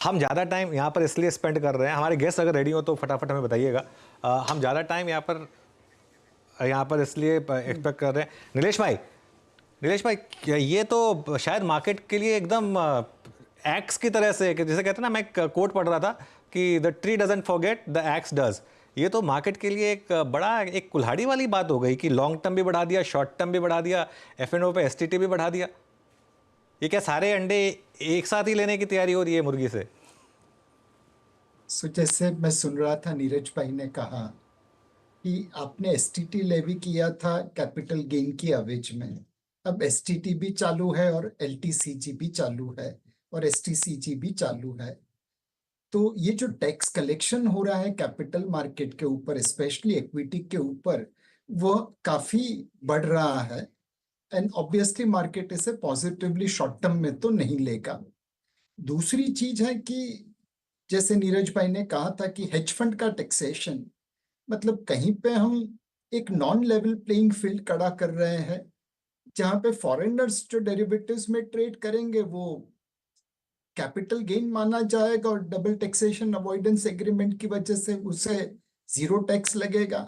हम ज़्यादा टाइम यहाँ पर इसलिए स्पेंड कर रहे हैं, हमारे गेस्ट अगर रेडी हो तो फटाफट हमें बताइएगा। हम ज़्यादा टाइम यहाँ पर इसलिए एक्सपेक्ट कर रहे हैं। नीलेश भाई ये तो शायद मार्केट के लिए एकदम एक्स की तरह से, कि जैसे कहते हैं ना, मैं एक कोट पढ़ रहा था कि the tree doesn't forget the x does. ये तो मार्केट के लिए एक बड़ा एक कुल्हाड़ी वाली बात हो गई कि लॉन्ग टर्म भी बढ़ा दिया, शॉर्ट टर्म भी बढ़ा दिया, F&O पे STT भी बढ़ा दिया। ये क्या सारे अंडे एक साथ ही लेने की तैयारी हो रही है मुर्गी से? जैसे मैं सुन रहा था, नीरज भाई ने कहा कि आपने STT लेवी किया था कैपिटल गेन की अवेज में। अब STT भी चालू है और LTCG भी चालू है और STCG भी चालू है। तो ये जो टैक्स कलेक्शन हो रहा है कैपिटल मार्केट के ऊपर, स्पेशली इक्विटी के ऊपर, वो काफी बढ़ रहा है। एंड ऑब्वियसली मार्केट इसे पॉजिटिवली शॉर्ट टर्म में तो नहीं लेगा। दूसरी चीज है कि जैसे नीरज भाई ने कहा था कि हेज फंड का टैक्सेशन, मतलब कहीं पे हम एक नॉन लेवल प्लेइंग फील्ड खड़ा कर रहे हैं, जहां पे फॉरेनर्स जो डेरिवेटिव्स में ट्रेड करेंगे वो कैपिटल गेन माना जाएगा और डबल टैक्सेशन अवॉइडेंस एग्रीमेंट की वजह से उसे जीरो टैक्स लगेगा।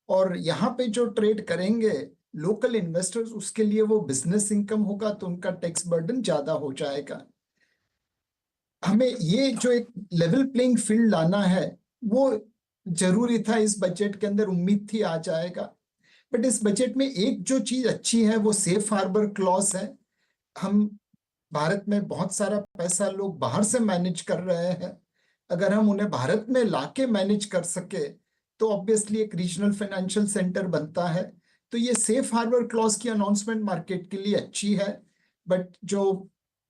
और यहाँ पे जो ट्रेड करेंगे लोकल इन्वेस्टर्स, उसके लिए वो बिजनेस इनकम होगा, तो उनका टैक्स बर्डन ज्यादा हो जाएगा। हमें ये जो एक लेवल प्लेइंग फील्ड लाना है वो जरूरी था, इस बजट के अंदर उम्मीद थी आ जाएगा। बट इस बजट में एक जो चीज अच्छी है वो सेफ हार्बर क्लॉज है। हम भारत में बहुत सारा पैसा लोग बाहर से मैनेज कर रहे हैं, अगर हम उन्हें भारत में लाके मैनेज कर सके तो ऑब्वियसली एक रीजनल फाइनेंशियल सेंटर बनता है। तो ये सेफ हार्बर क्लॉज की अनाउंसमेंट मार्केट के लिए अच्छी है। बट जो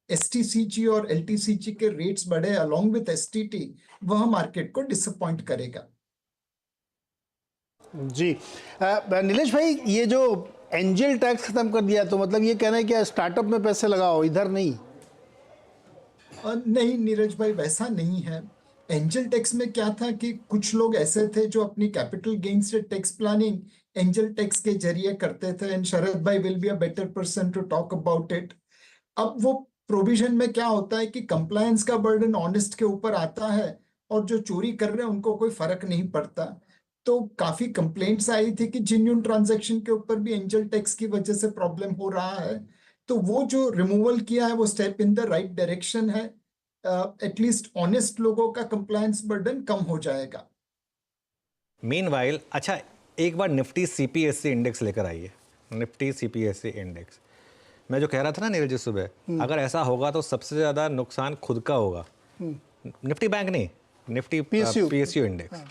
STCG और LTCG के रेट्स बढ़े अलोंग विथ STT, वह मार्केट को डिसअपॉइंट करेगा। जी नीलेश भाई, ये जो एंजल टैक्स खत्म कर दिया तो मतलब ये कहना है कि स्टार्टअप में पैसे लगाओ, इधर नहीं? नहीं नीरज भाई, वैसा नहीं है। एंजल टैक्स में क्या था कि कुछ लोग ऐसे थे जो अपनी कैपिटल गेन से टैक्स प्लानिंग एंजल टैक्स के जरिए करते थे, and Sharad bhai will be a better person to talk about it. अब वो प्रोविजन में क्या होता है कि कंप्लायंस का बर्डन ऑनेस्ट के ऊपर आता है और जो चोरी कर रहे हैं उनको कोई फर्क नहीं पड़ता। तो काफी कंप्लेंट्स आई थी कि जेन्युइन ट्रांजैक्शन के ऊपर भी एंजल टैक्स की वजह से प्रॉब्लम हो रहा है। तो वो जो रिमूवल किया है वो step in the right direction है। एटलीस्ट ऑनेस्ट लोगों का कंप्लायंस बर्डन कम हो जाएगा। मीनवाइल अच्छा, एक बार निफ्टी CPSE इंडेक्स लेकर आइए। निफ्टी CPSE इंडेक्स, मैं जो कह रहा था ना नीरज जी सुबह, अगर ऐसा होगा तो सबसे ज़्यादा नुकसान खुद का होगा। निफ्टी बैंक नहीं, Nifty PSU index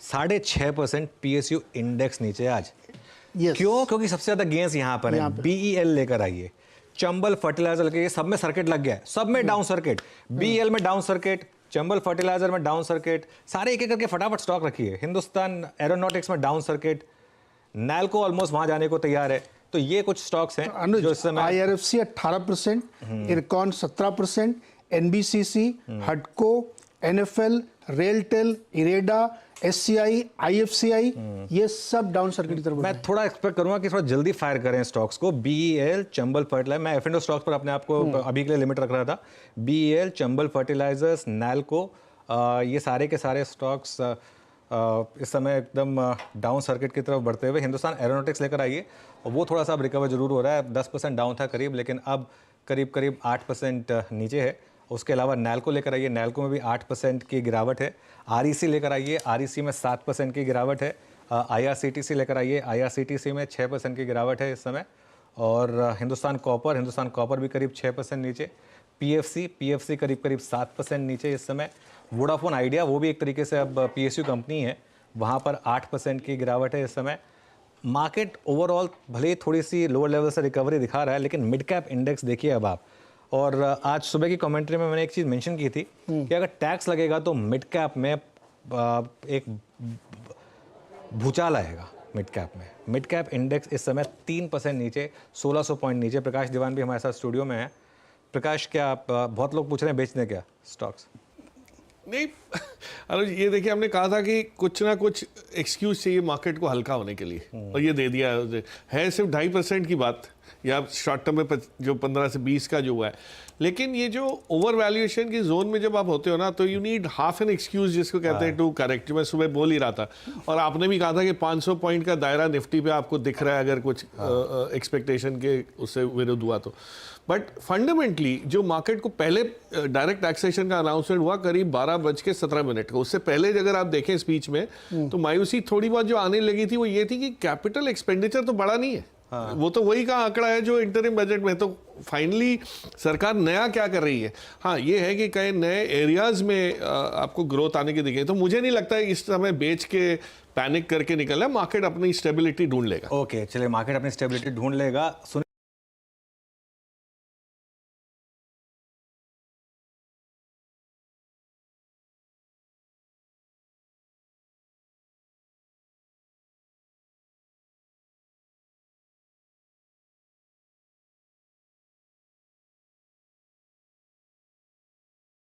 6.5% PSU index नीचे आज। क्यों? क्योंकि सबसे ज़्यादा गेंस यहाँ पर है। BEL लेकर आइए, चंबल फर्टिलाइजर लेकर, ये सब में सर्किट लग गया है, सब में डाउन सर्किट। BEL में डाउन सर्किट, चंबल फर्टिलाइजर में डाउन सर्किट, सारे एक एक करके फटाफट स्टॉक रखिए। हिंदुस्तान एरोनॉटिक्स में डाउन सर्किट, नैल्को ऑलमोस्ट वहां जाने को तैयार है। तो ये कुछ स्टॉक्स हैं जो इस समय IRFC 18%, इरकॉन 17%, NBCC, हडको, NFL, RailTel, IREDA, SCI, IFCI, ये सब डाउन सर्किट की तरफ। मैं थोड़ा एक्सपेक्ट करूंगा कि थोड़ा जल्दी फायर करें स्टॉक्स को। BEL, चंबल फर्टिलाइजर, मैं F&O स्टॉक्स पर अपने आप को अभी के लिए लिमिट रख रहा था। BEL, चंबल फर्टिलाइजर्स, नैल्को, ये सारे के सारे स्टॉक्स इस समय एकदम डाउन सर्किट की तरफ बढ़ते हुए। हिंदुस्तान एरोनॉटिक्स लेकर आइए, और वो थोड़ा सा अब रिकवर जरूर हो रहा है। 10% डाउन था करीब, लेकिन अब करीब 8% नीचे है। उसके अलावा नैल्को लेकर आइए, नैल्को में भी 8% की गिरावट है। REC लेकर आइए, REC में 7% की गिरावट है। IRCTC लेकर आइए, IRCTC में 6% की गिरावट है इस समय। और हिंदुस्तान कॉपर भी करीब 6% नीचे। PFC करीब 7% नीचे इस समय। वोडाफोन आइडिया, वो भी एक तरीके से अब PSU कंपनी है, वहाँ पर 8% की गिरावट है इस समय। मार्केट ओवरऑल भले ही थोड़ी सी लोअर लेवल से रिकवरी दिखा रहा है, लेकिन मिड कैप इंडेक्स देखिए अब आप। और आज सुबह की कमेंट्री में मैंने एक चीज़ मेंशन की थी कि अगर टैक्स लगेगा तो मिड कैप में एक भूचाल आएगा। मिड कैप इंडेक्स इस समय 3% नीचे, 1600 पॉइंट नीचे। प्रकाश दीवान भी हमारे साथ स्टूडियो में है। प्रकाश, क्या आप, बहुत लोग पूछ रहे हैं बेच दें क्या स्टॉक्स? नहीं अनुज, ये देखिए, हमने कहा था कि कुछ ना कुछ एक्सक्यूज चाहिए मार्केट को हल्का होने के लिए, और ये दे दिया है। सिर्फ 2.5% की बात, या शॉर्ट टर्म में जो 15 से 20 का जो हुआ है। लेकिन ये जो ओवर वैल्यूएशन की जोन में जब आप होते हो ना, तो you need half an excuse जिसको कहते हैं टू करेक्ट। मैं सुबह बोल ही रहा था, और आपने भी कहा था कि 500 पॉइंट का दायरा निफ्टी पे आपको दिख रहा है अगर कुछ एक्सपेक्टेशन के उससे विरुद्ध हुआ तो। बट फंडामेंटली जो मार्केट को पहले डायरेक्ट टैक्सेशन का अनाउंसमेंट हुआ करीब 12:17 का, उससे पहले अगर आप देखें स्पीच में तो मायूसी थोड़ी बहुत जो आने लगी थी वो ये थी कि कैपिटल एक्सपेंडिचर तो बड़ा नहीं है। वो तो वही का आंकड़ा है जो इंटरिम बजट में। तो फाइनली सरकार नया क्या कर रही है? हाँ, ये है कि कई नए एरियाज में आपको ग्रोथ आने की दिखे। तो मुझे नहीं लगता है इस समय बेच के पैनिक करके निकलना, मार्केट अपनी स्टेबिलिटी ढूंढ लेगा। ओके, चलिए, मार्केट अपनी स्टेबिलिटी ढूंढ लेगा।